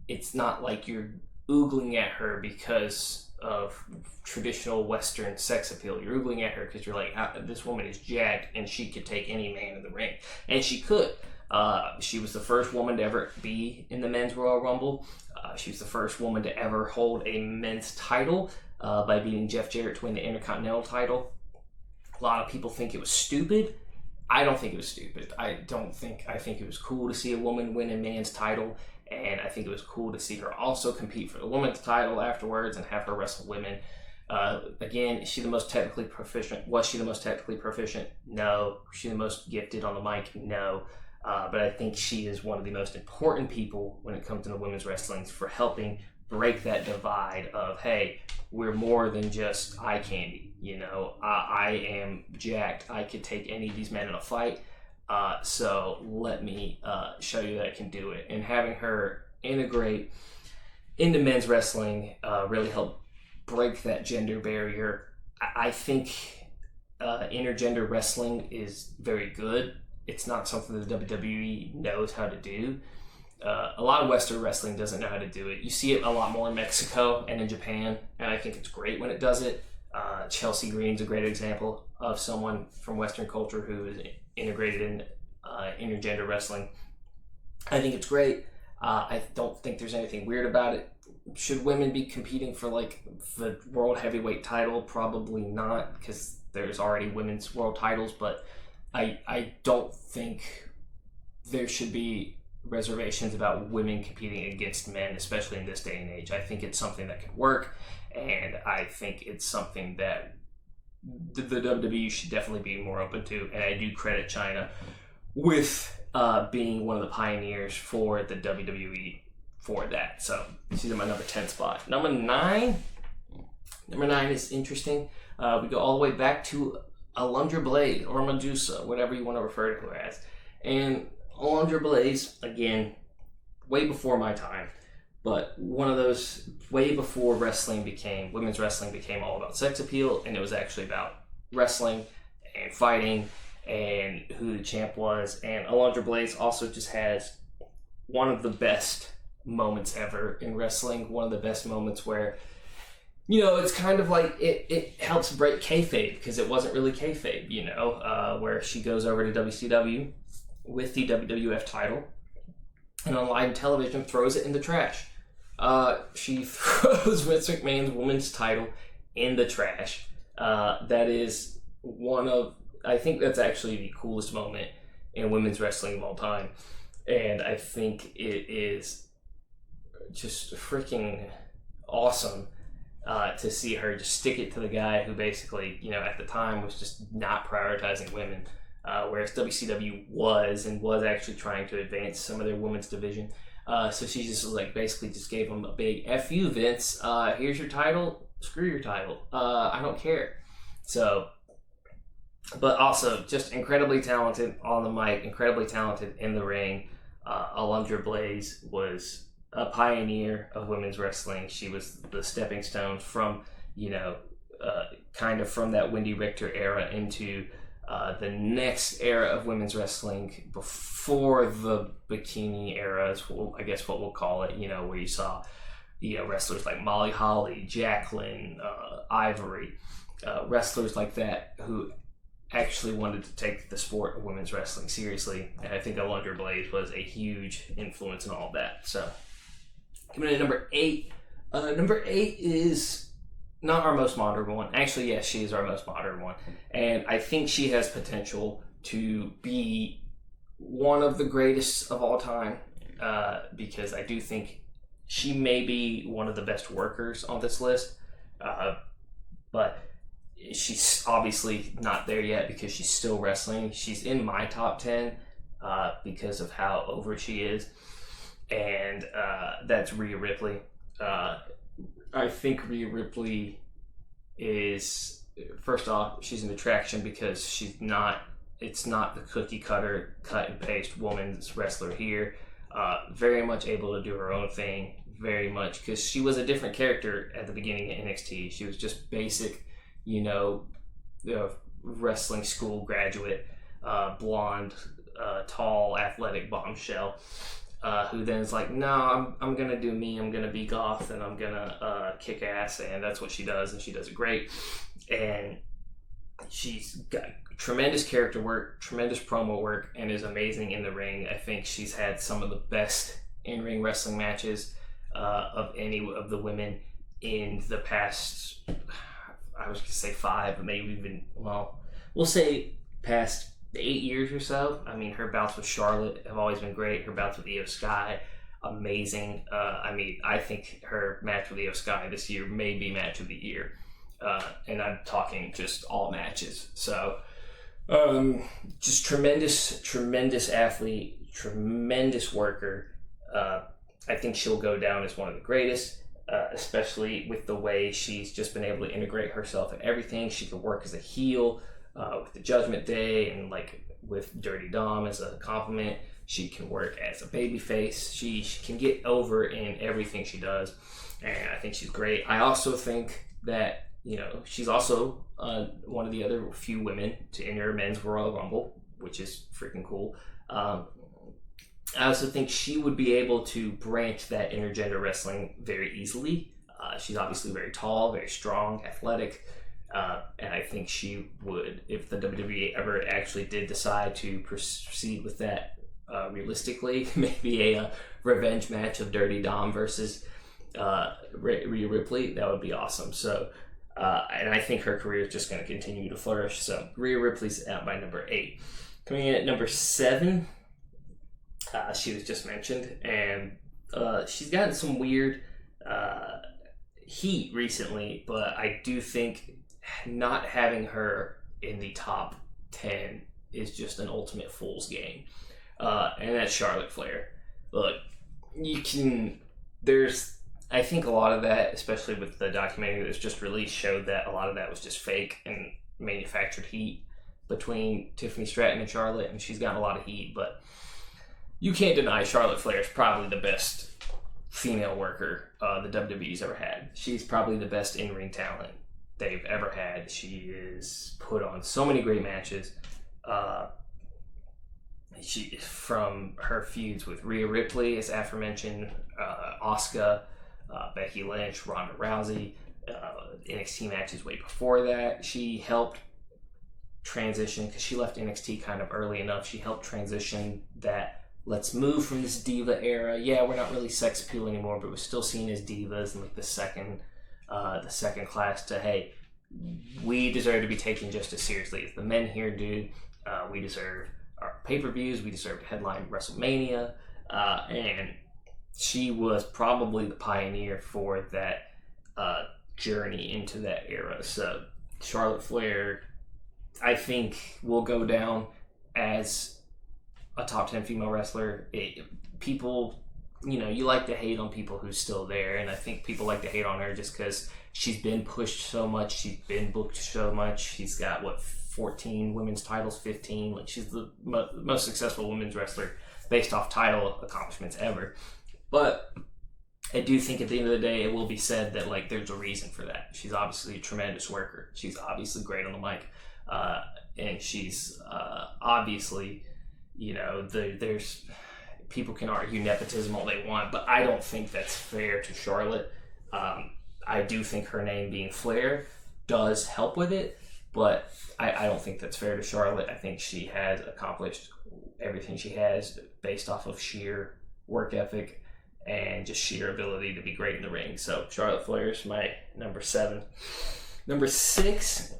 it's not like you're oogling at her because of traditional Western sex appeal. You're oogling at her because you're like, this woman is jacked and she could take any man in the ring. And she could. She was the first woman to ever be in the Men's Royal Rumble. She was the first woman to ever hold a men's title by beating Jeff Jarrett to win the Intercontinental title. A lot of people think it was stupid. I don't think it was stupid. I think it was cool to see a woman win a man's title. And I think it was cool to see her also compete for the women's title afterwards and have her wrestle women. Again, is she the most technically proficient? Was she the most technically proficient? No. Was she the most gifted on the mic? No. But I think she is one of the most important people when it comes to the women's wrestling for helping break that divide of, hey, we're more than just eye candy. You know, I am jacked. I could take any of these men in a fight. So let me show you that I can do it. And having her integrate into men's wrestling, really help break that gender barrier. I think intergender wrestling is very good. It's not something the WWE knows how to do. A lot of Western wrestling doesn't know how to do it. You see it a lot more in Mexico and in Japan, and I think it's great when it does it. Chelsea Green's a great example of someone from Western culture who is integrated in intergender wrestling. I think it's great. I don't think there's anything weird about it. Should women be competing for like the world heavyweight title? Probably not, because there's already women's world titles, but I don't think there should be reservations about women competing against men, especially in this day and age. I think it's something that can work, and I think it's something that the WWE should definitely be more open to, and I do credit China with being one of the pioneers for the WWE for that. So she's in my number 10 spot. Number 9 is interesting. We go all the way back to Alundra Blaze, or Medusa, whatever you want to refer to her as. And Alundra Blaze, again, way before my time, but one of those way before women's wrestling became all about sex appeal, and it was actually about wrestling and fighting and who the champ was. And Alundra Blaze also just has one of the best moments ever in wrestling, one of the best moments where, you know, it's kind of like it helps break kayfabe, because it wasn't really kayfabe, you know, where she goes over to WCW with the WWF title, and on live television throws it in the trash. She throws Vince McMahon's women's title in the trash. That is I think that's actually the coolest moment in women's wrestling of all time. And I think it is just freaking awesome to see her just stick it to the guy who basically, you know, at the time was just not prioritizing women. Whereas WCW was actually trying to advance some of their women's division. So she just like basically just gave him a big F you, Vince. Here's your title. Screw your title. I don't care. So, but also just incredibly talented on the mic, incredibly talented in the ring. Alundra Blaze was a pioneer of women's wrestling. She was the stepping stone from, you know, kind of from that Wendy Richter era into the next era of women's wrestling before the bikini era is, I guess, what we'll call it, you know, where you saw, you know, wrestlers like Molly Holly, Jacqueline, Ivory, wrestlers like that who actually wanted to take the sport of women's wrestling seriously. And I think Alundra Blaze was a huge influence in all of that. So, coming in at number 8. Number 8 is not our most modern one. Actually, yes, she is our most modern one. And I think she has potential to be one of the greatest of all time, because I do think she may be one of the best workers on this list. But she's obviously not there yet because she's still wrestling. She's in my top 10 because of how over she is. And that's Rhea Ripley. I think Rhea Ripley is, first off, she's an attraction because it's not the cookie cutter, cut and paste woman's wrestler here. Very much able to do her own thing, very much, because she was a different character at the beginning of NXT. She was just basic, you know, wrestling school graduate, blonde, tall, athletic bombshell. Who then is like, no, I'm gonna do me, I'm gonna be goth, and I'm gonna kick ass, and that's what she does, and she does it great. And she's got tremendous character work, tremendous promo work, and is amazing in the ring. I think she's had some of the best in-ring wrestling matches of any of the women in the past, I was gonna say 5, but maybe even, well, we'll say past 8 years or so. I mean, her bouts with Charlotte have always been great. Her bouts with Io Sky, amazing. I mean, I think her match with Io Sky this year may be match of the year. And I'm talking just all matches. So, just tremendous athlete, tremendous worker. I think she'll go down as one of the greatest, especially with the way she's just been able to integrate herself in everything. She can work as a heel. with the Judgment Day and like with Dirty Dom as a compliment. She can work as a babyface. She can get over in everything she does, and I think she's great. I also think that, you know, she's also one of the other few women to enter a men's Royal Rumble, which is freaking cool. I also think she would be able to branch that intergender wrestling very easily. She's obviously very tall, very strong, athletic, and I think she would, if the WWE ever actually did decide to proceed with that realistically, maybe a revenge match of Dirty Dom versus Rhea Ripley, that would be awesome. So, and I think her career is just going to continue to flourish. So Rhea Ripley's out by number 8. Coming in at number 7, she was just mentioned, and she's gotten some weird heat recently, but I do think not having her in the top 10 is just an ultimate fool's game. And that's Charlotte Flair. Look, I think a lot of that, especially with the documentary that was just released, showed that a lot of that was just fake and manufactured heat between Tiffany Stratton and Charlotte, and she's gotten a lot of heat, but you can't deny Charlotte Flair is probably the best female worker the WWE's ever had. She's probably the best in-ring talent they've ever had. She is put on so many great matches. She, from her feuds with Rhea Ripley, as aforementioned, Asuka, Becky Lynch, Ronda Rousey, NXT matches way before that. She helped transition, because she left NXT kind of early enough, she helped transition that, let's move from this diva era. Yeah, we're not really sex appeal anymore, but we're still seen as divas and like the second class to, hey, we deserve to be taken just as seriously as the men here do. We deserve our pay-per-views. We deserve to headline WrestleMania. And she was probably the pioneer for that journey into that era. So Charlotte Flair, I think, will go down as a top 10 female wrestler. People, you know, you like to hate on people who's still there, and I think people like to hate on her just because she's been pushed so much, she's been booked so much. She's got, 14 women's titles, 15. Like, she's the most successful women's wrestler based off title accomplishments ever. But I do think at the end of the day, it will be said that, like, there's a reason for that. She's obviously a tremendous worker. She's obviously great on the mic. And she's obviously, you know, there's people can argue nepotism all they want, but I don't think that's fair to Charlotte. I do think her name being Flair does help with it, but I don't think that's fair to Charlotte. I think she has accomplished everything she has based off of sheer work ethic and just sheer ability to be great in the ring. So Charlotte Flair is my number 7. Number 6,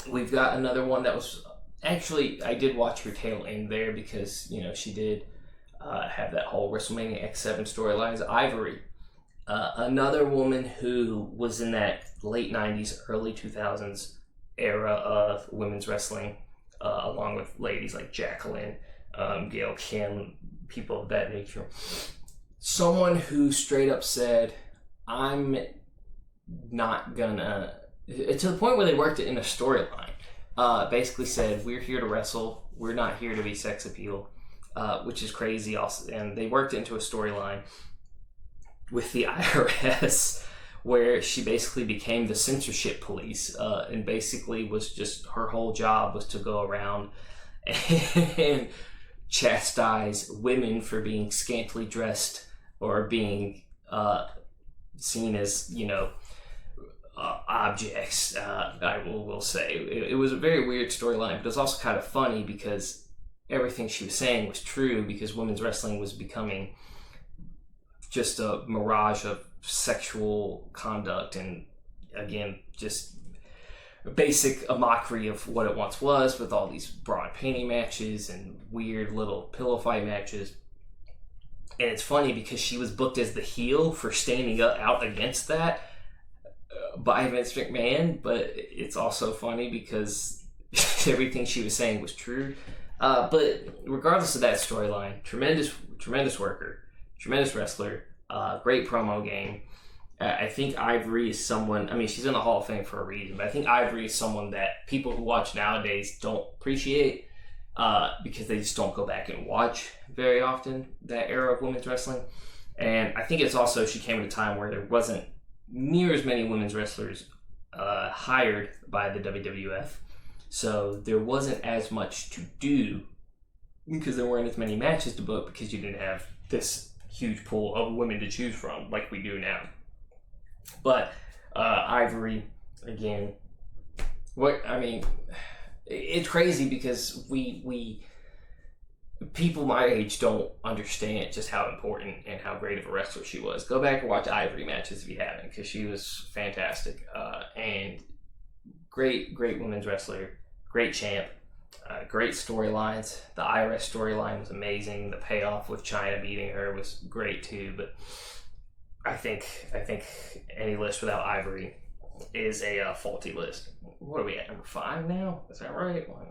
we've got another one that was actually, I did watch her tail end there because, you know, she did have that whole WrestleMania X7 storyline, Ivory. Another woman who was in that late 90s, early 2000s era of women's wrestling, along with ladies like Jacqueline, Gail Kim, people of that nature. Someone who straight up said, I'm not gonna, to the point where they worked it in a storyline, basically said, we're here to wrestle, we're not here to be sex appeal, which is crazy also. And they worked it into a storyline with the IRS where she basically became the censorship police, and basically was just, her whole job was to go around and chastise women for being scantily dressed or being seen as, you know, objects. I will say it was a very weird storyline, but it was also kind of funny because everything she was saying was true, because women's wrestling was becoming just a mirage of sexual conduct, and again, just a mockery of what it once was, with all these broad painting matches and weird little pillow fight matches. And it's funny because she was booked as the heel for standing out against that by Vince McMahon, but it's also funny because everything she was saying was true. But regardless of that storyline, tremendous worker, tremendous wrestler, great promo game. I think Ivory is someone, I mean, she's in the Hall of Fame for a reason, but I think Ivory is someone that people who watch nowadays don't appreciate because they just don't go back and watch very often that era of women's wrestling. And I think it's also, she came at a time where there wasn't near as many women's wrestlers hired by the WWF. So there wasn't as much to do because there weren't as many matches to book because you didn't have this huge pool of women to choose from like we do now. But Ivory, again, it's crazy because we people my age don't understand just how important and how great of a wrestler she was. Go back and watch Ivory matches if you haven't, because she was fantastic and great women's wrestler, great champ, great storylines. The IRS storyline was amazing. The payoff with Chyna beating her was great too. But I think any list without Ivory is a faulty list. What are we at? Number 5 now? Is that right? 1,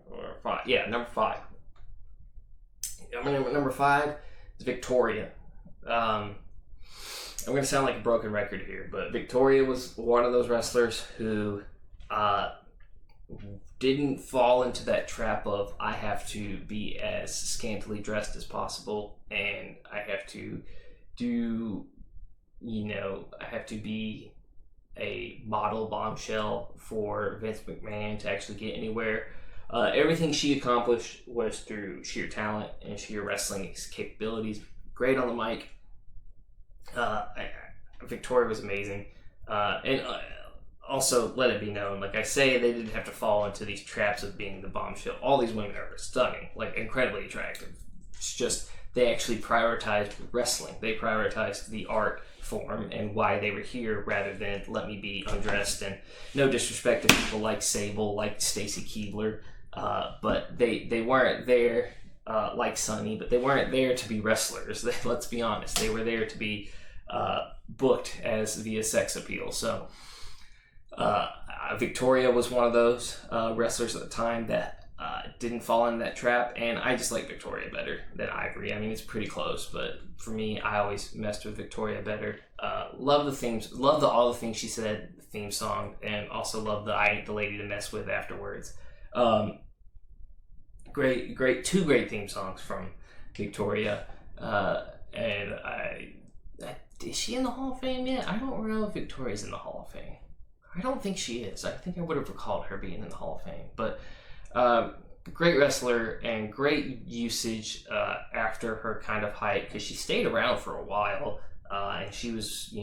4, 5. Yeah, number 5. Number 5 is Victoria. I'm going to sound like a broken record here, but Victoria was one of those wrestlers who didn't fall into that trap of I have to be as scantily dressed as possible and I have to I have to be a model bombshell for Vince McMahon to actually get anywhere. Everything she accomplished was through sheer talent and sheer wrestling capabilities. Great on the mic. Victoria was amazing. And also, let it be known, like I say, they didn't have to fall into these traps of being the bombshell. All these women are stunning, like incredibly attractive. It's just they actually prioritized wrestling. They prioritized the art form and why they were here rather than let me be undressed. And no disrespect to people like Sable, like Stacy Keibler, but they weren't there like Sunny, but they weren't there to be wrestlers. Let's be honest. They were there to be booked as via sex appeal. So Victoria was one of those wrestlers at the time that didn't fall into that trap, and I just like Victoria better than Ivory. I mean, it's pretty close, but for me, I always messed with Victoria better. Love the themes, love all the things she said, the theme song, and also love the I Ain't the Lady to Mess With afterwards. Two great theme songs from Victoria, and is she in the Hall of Fame yet? I don't know if Victoria's in the Hall of Fame. I don't think she is. I think I would have recalled her being in the Hall of Fame. But great wrestler and great usage after her kind of height, because she stayed around for a while and she was,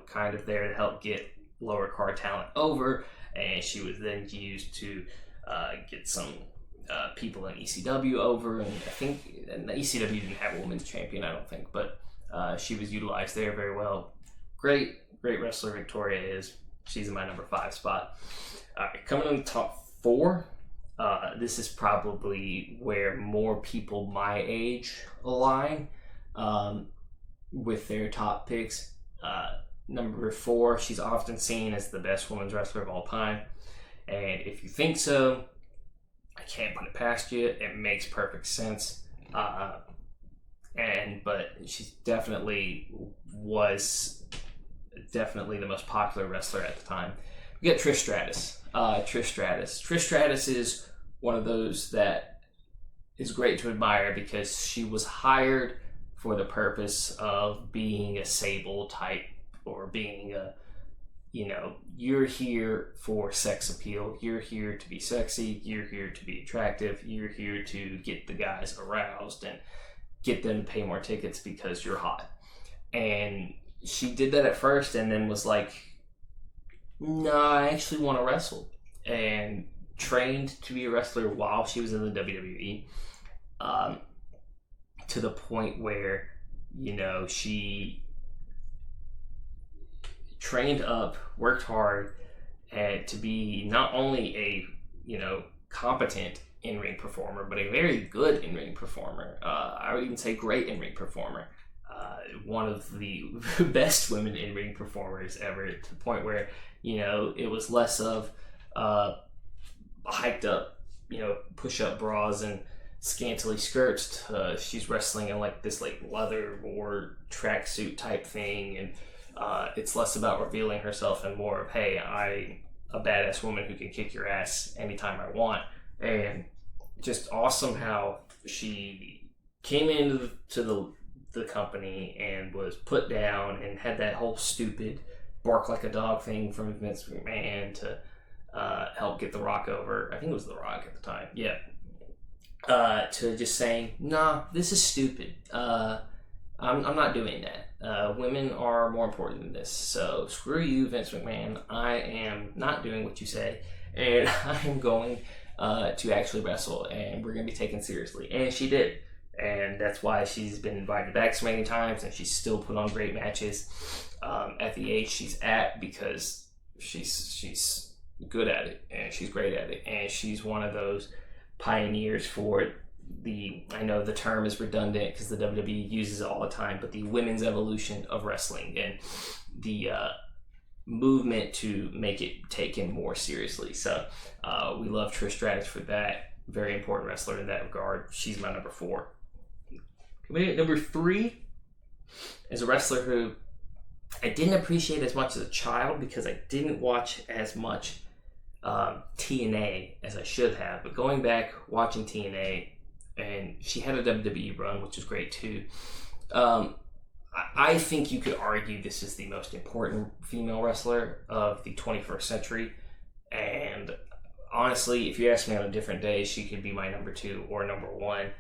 kind of there to help get lower card talent over, and she was then used to get some people in ECW over, and I think the ECW didn't have a women's champion, I don't think, but she was utilized there very well. Great wrestler Victoria is. She's in my number 5 spot. Coming in the top 4, this is probably where more people my age align with their top picks. Number 4, she's often seen as the best women's wrestler of all time. And if you think so, I can't put it past you. It makes perfect sense. But she definitely was the most popular wrestler at the time. We got Trish Stratus. Trish Stratus is one of those that is great to admire because she was hired for the purpose of being a Sable type, or being a, you're here for sex appeal. You're here to be sexy. You're here to be attractive. You're here to get the guys aroused and get them to pay more tickets because you're hot. And she did that at first and then was like, no, I actually want to wrestle. And trained to be a wrestler while she was in the WWE, to the point where, she trained up, worked hard, and to be not only a, competent in-ring performer, but a very good in-ring performer. I would even say great in-ring performer. One of the best women in-ring performers ever, to the point where, it was less of hyped up, push-up bras and scantily skirts. She's wrestling in like this like leather or tracksuit type thing, and It's less about revealing herself and more of, hey, I'm a badass woman who can kick your ass anytime I want. And just awesome how she came into the company and was put down and had that whole stupid bark like a dog thing from Vince McMahon to help get The Rock over. I think it was The Rock at the time. Yeah. To just saying, nah, this is stupid. I'm not doing that. Women are more important than this. So screw you, Vince McMahon. I am not doing what you say, and I am going to actually wrestle, and we're going to be taken seriously. And she did. And that's why she's been invited back so many times, and she's still put on great matches at the age she's at, because she's good at it, and she's great at it, and she's one of those pioneers for it. I know the term is redundant because the WWE uses it all the time, but the women's evolution of wrestling and the movement to make it taken more seriously. So we love Trish Stratus for that. Very important wrestler in that regard. She's my number 4. Number 3 is a wrestler who I didn't appreciate as much as a child because I didn't watch as much TNA as I should have. But going back, watching TNA, and she had a WWE run, which was great too. I think you could argue this is the most important female wrestler of the 21st century. And honestly, if you ask me on a different day, she could be my number 2 or number 1.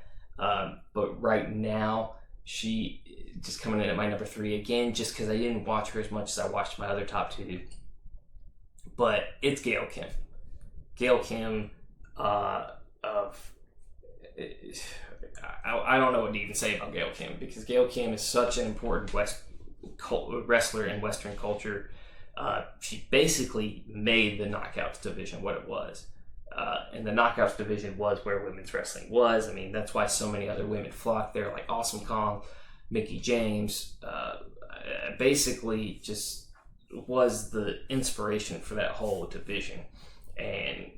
But right now, she just coming in at my number 3 again, just because I didn't watch her as much as I watched my other top 2. But it's Gail Kim. Gail Kim I don't know what to even say about Gail Kim, because Gail Kim is such an important wrestler in Western culture. She basically made the Knockouts division what it was. And the Knockouts division was where women's wrestling was. I mean, that's why so many other women flocked there, like Awesome Kong, Mickie James, basically just was the inspiration for that whole division. And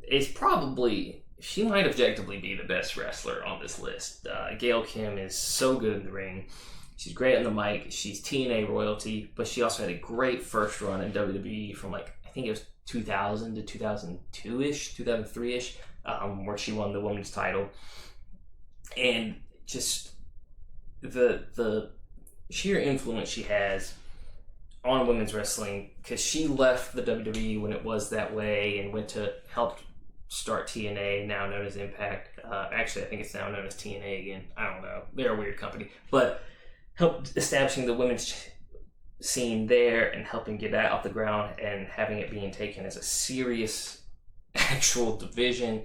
it's probably, she might objectively be the best wrestler on this list. Gail Kim is so good in the ring. She's great on the mic. She's TNA royalty, but she also had a great first run in WWE from I think it was 2000 to 2002-ish, 2003-ish, where she won the women's title. And just the sheer influence she has on women's wrestling, because she left the WWE when it was that way and went to help start TNA, now known as Impact. Actually, I think it's now known as TNA again. I don't know. They're a weird company. But helped establishing the women's scene there and helping get that off the ground and having it being taken as a serious actual division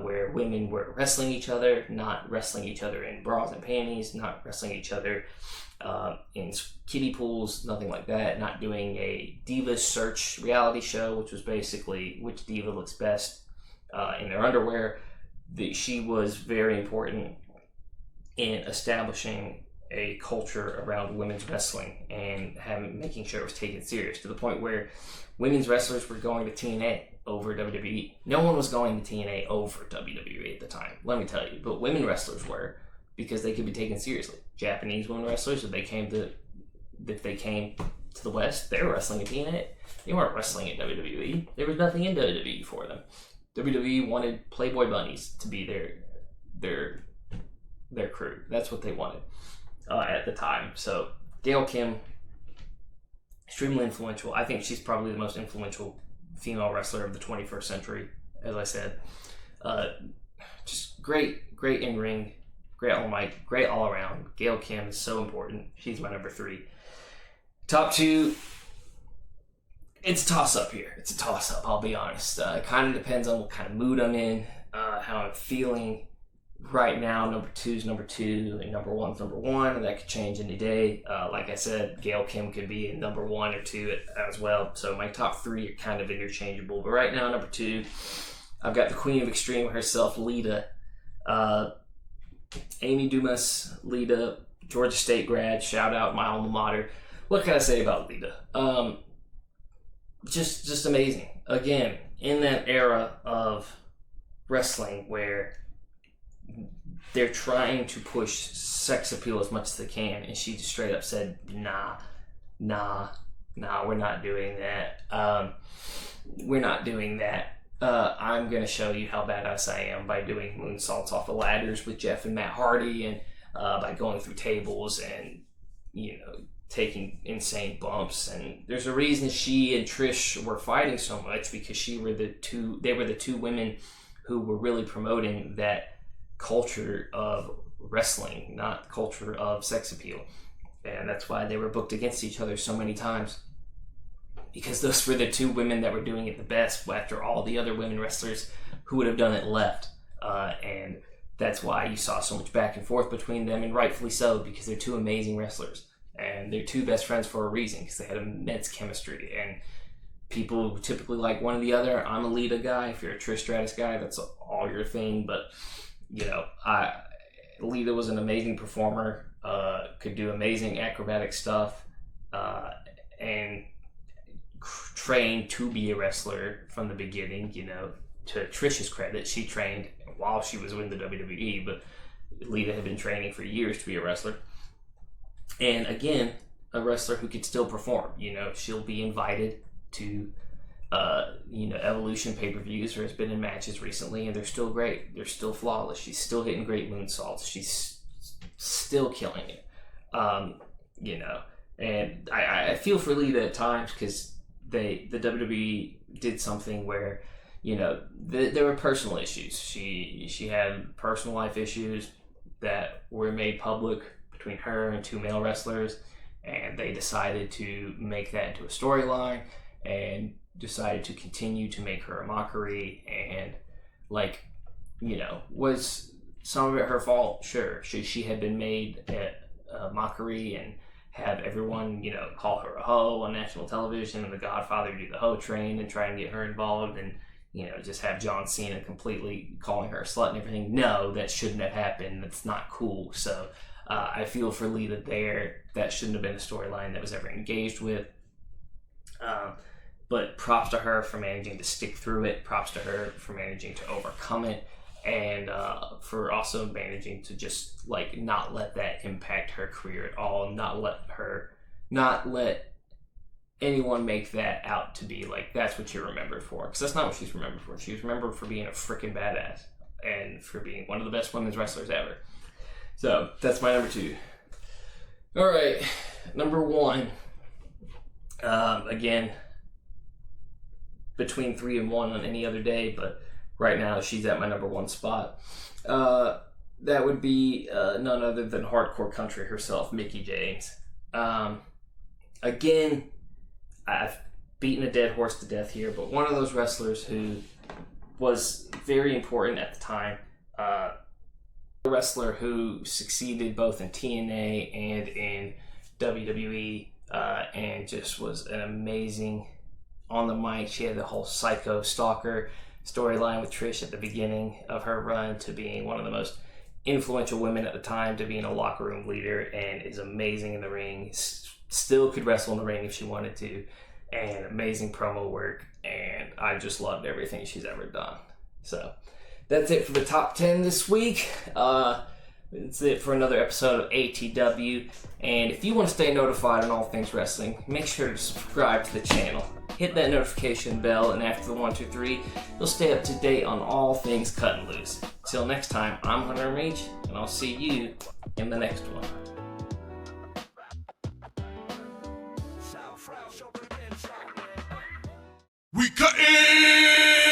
where women were wrestling each other, not wrestling each other in bras and panties, not wrestling each other in kiddie pools, nothing like that, not doing a diva search reality show, which was basically which diva looks best in their underwear. She was very important in establishing a culture around women's wrestling and making sure it was taken serious, to the point where women's wrestlers were going to TNA over WWE. No one was going to TNA over WWE at the time, let me tell you, but women wrestlers were, because they could be taken seriously. Japanese women wrestlers, if they came to the West, they were wrestling at TNA. They weren't wrestling at WWE. There was nothing in WWE for them. WWE wanted Playboy bunnies to be their crew. That's what they wanted at the time. So Gail Kim, extremely influential. I think she's probably the most influential female wrestler of the 21st century, as I said. Just great in ring, great on mic, great all around. Gail Kim is so important. She's my number 3. Top 2, it's a toss-up here. It's a toss-up, I'll be honest. It kind of depends on what kind of mood I'm in, how I'm feeling. Right now, number 2 is number 2, and number 1 is number 1, and that could change any day. Like I said, Gail Kim could be in number 1 or 2 as well. So my top 3 are kind of interchangeable. But right now, number 2, I've got the Queen of Extreme herself, Lita. Amy Dumas, Lita, Georgia State grad, shout out my alma mater. What can I say about Lita? Just amazing. Again, in that era of wrestling where they're trying to push sex appeal as much as they can, and she just straight up said, nah, nah, we're not doing that. We're not doing that. I'm going to show you how badass I am by doing moonsaults off the ladders with Jeff and Matt Hardy, and by going through tables and, taking insane bumps. And there's a reason she and Trish were fighting so much, because they were the two women who were really promoting that culture of wrestling, not culture of sex appeal. And that's why they were booked against each other so many times, because those were the two women that were doing it the best after all the other women wrestlers who would have done it left. And that's why you saw so much back and forth between them, and rightfully so, because they're two amazing wrestlers. And they're two best friends for a reason, because they had immense chemistry. And people who typically like one or the other. I'm a Lita guy. If you're a Trish Stratus guy, that's all your thing. But, Lita was an amazing performer, could do amazing acrobatic stuff, and trained to be a wrestler from the beginning. To Trish's credit, she trained while she was in the WWE, but Lita had been training for years to be a wrestler. And again, a wrestler who could still perform. She'll be invited to Evolution pay-per-views, or has been in matches recently, and they're still great. They're still flawless. She's still hitting great moonsaults. She's still killing it. And I feel for Lita at times, because the WWE did something where, there were personal issues. She had personal life issues that were made public between her and two male wrestlers, and they decided to make that into a storyline, and decided to continue to make her a mockery. And was some of it her fault? Sure. She had been made a mockery, and have everyone call her a hoe on national television, and the Godfather do the hoe train and try and get her involved, and just have John Cena completely calling her a slut and everything. No, that shouldn't have happened. That's not cool. So I feel for Lita there. That shouldn't have been a storyline that was ever engaged with. But props to her for managing to stick through it. Props to her for managing to overcome it. And for also managing to just not let that impact her career at all. Not let anyone make that out to be that's what you're remembered for. Because that's not what she's remembered for. She was remembered for being a freaking badass, and for being one of the best women's wrestlers ever. So that's my number 2. All right, number 1. Again, between 3 and 1 on any other day, but right now she's at my number 1 spot. That would be none other than hardcore country herself, Mickie James. Again, I've beaten a dead horse to death here, but one of those wrestlers who was very important at the time. A wrestler who succeeded both in TNA and in WWE, and just was an amazing on the mic. She had the whole psycho stalker storyline with Trish at the beginning of her run, to being one of the most influential women at the time, to being a locker room leader, and is amazing in the ring. Still could wrestle in the ring if she wanted to, and amazing promo work, and I just loved everything she's ever done. So that's it for the top 10 this week. That's it for another episode of ATW. And if you want to stay notified on all things wrestling, make sure to subscribe to the channel. Hit that notification bell, and after the 1, 2, 3, you'll stay up to date on all things cut and loose. Till next time, I'm Hunter Reach, and I'll see you in the next one. We cutting!